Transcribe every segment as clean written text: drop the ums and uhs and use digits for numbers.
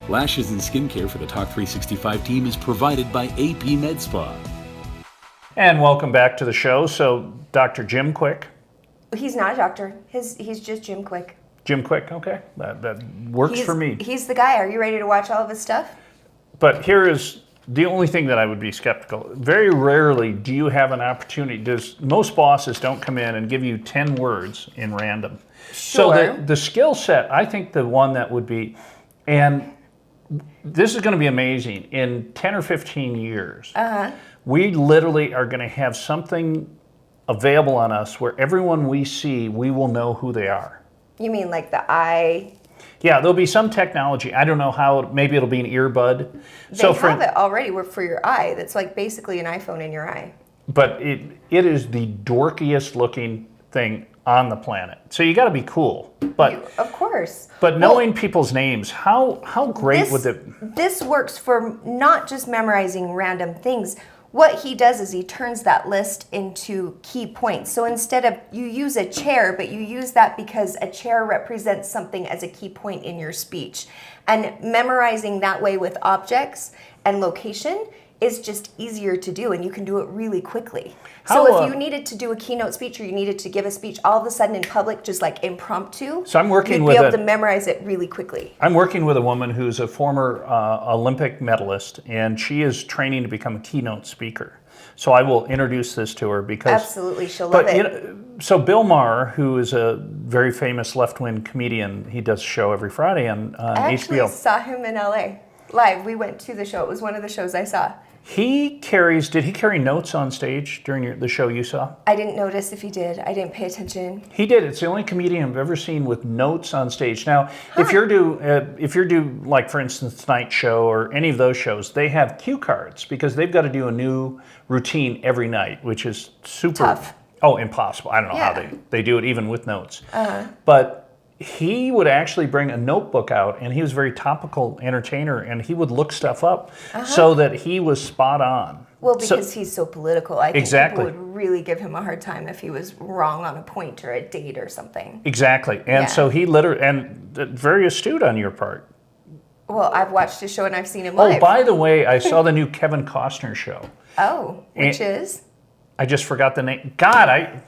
Lashes and skincare for the Talk 365 team is provided by AP Med Spa. And welcome back to the show. So, Dr. Jim Quick. He's not a doctor. He's just Jim Quick. Jim Quick, okay. That works for me. He's the guy. Are you ready to watch all of his stuff? But here is the only thing that I would be skeptical. Very rarely do you have an opportunity. Most bosses don't come in and give you 10 words in random. Sure. So the skill set, I think the one that would be, and this is going to be amazing, in 10 or 15 years, we literally are going to have something available on us where everyone we see, we will know who they are. You mean like the eye? Yeah, there'll be some technology. I don't know how, maybe it'll be an earbud. They have it already for your eye. That's like basically an iPhone in your eye. But it is the dorkiest looking thing on the planet. So you got to be cool. But of course. But knowing people's names, how great would it? This works for not just memorizing random things. What he does is he turns that list into key points. So instead of you use a chair, but you use that because a chair represents something as a key point in your speech. And memorizing that way with objects and location is just easier to do, and you can do it really quickly. So if you needed to do a keynote speech or you needed to give a speech all of a sudden in public, just like impromptu, so I'm working you'd be able to memorize it really quickly. I'm working with a woman who's a former Olympic medalist, and she is training to become a keynote speaker. So I will introduce this to her because... Absolutely, she'll love it. You know, so Bill Maher, who is a very famous left-wing comedian, he does a show every Friday on HBO. I actually saw him in LA live. We went to the show. It was one of the shows I saw. Did he carry notes on stage during the show you saw? I didn't notice if he did. I didn't pay attention. He did. It's the only comedian I've ever seen with notes on stage. Now, if you're due, like for instance, Tonight Show or any of those shows, they have cue cards because they've got to do a new routine every night, which is super tough. Oh, impossible. I don't know how they do it even with notes. But he would actually bring a notebook out, and he was a very topical entertainer, and he would look stuff up so that he was spot on. Well, because he's so political, I think exactly. people would really give him a hard time if he was wrong on a point or a date or something. Exactly. And so he literally, and very astute on your part. Well, I've watched his show and I've seen him live. Oh, by the way, I saw the new Kevin Costner show. Oh, which is? I just forgot the name. God,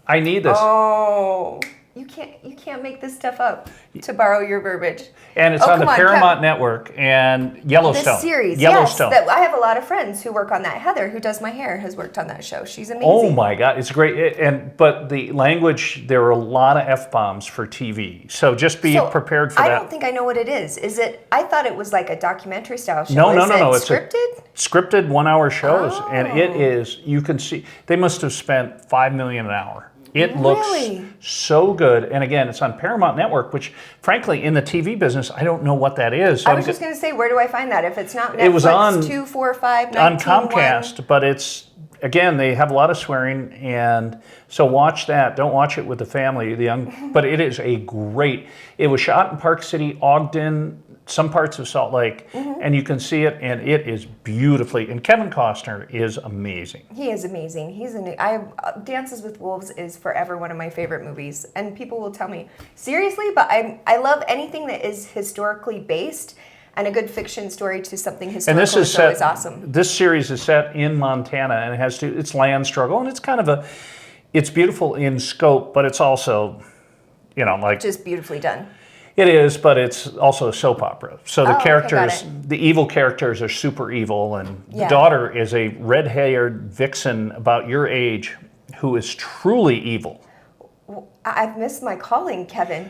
I need this. Oh. You can't make this stuff up, to borrow your verbiage. And it's on the Paramount Network and Yellowstone. This series, Yellowstone. Yes. I have a lot of friends who work on that. Heather, who does my hair, has worked on that show. She's amazing. Oh my God, it's great. But the language, there are a lot of F-bombs for TV. So just be prepared for that. I don't think I know what it is. Is it? I thought it was like a documentary style show. No. It's scripted? Scripted 1 hour shows. Oh. And it is, you can see, they must have spent $5 million an hour. It looks so good. And again, it's on Paramount Network, which frankly, in the TV business, I don't know what that is. So I was just going to say, where do I find that? If it's not Netflix, it was on 2, 4, 5, 19, on Comcast, but it's, again, they have a lot of swearing. And so watch that. Don't watch it with the family, but it is it was shot in Park City, Ogden, some parts of Salt Lake, and you can see it, and it is beautifully. And Kevin Costner is amazing. He is amazing. Dances with Wolves is forever one of my favorite movies, and people will tell me seriously, but I love anything that is historically based, and a good fiction story to something historical is always awesome. This series is set in Montana, and it's land struggle, and it's kind of it's beautiful in scope, but it's also, just beautifully done. It is, but it's also a soap opera. So the characters, the evil characters are super evil, and the daughter is a red-haired vixen about your age who is truly evil. I've missed my calling, Kevin.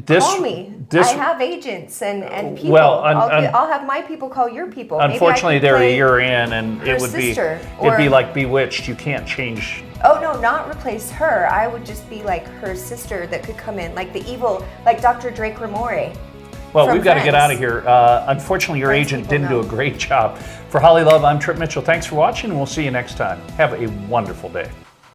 Call me. I have agents and people. Well, I'll have my people call your people. Unfortunately, they're a year in, and it'd be like Bewitched. You can't change. Oh no, not replace her. I would just be like her sister that could come in, like the evil, like Dr. Drake Ramore. Well, we've got to get out of here. Unfortunately, your agent didn't do a great job. For Holly Love, I'm Trip Mitchell. Thanks for watching, and we'll see you next time. Have a wonderful day.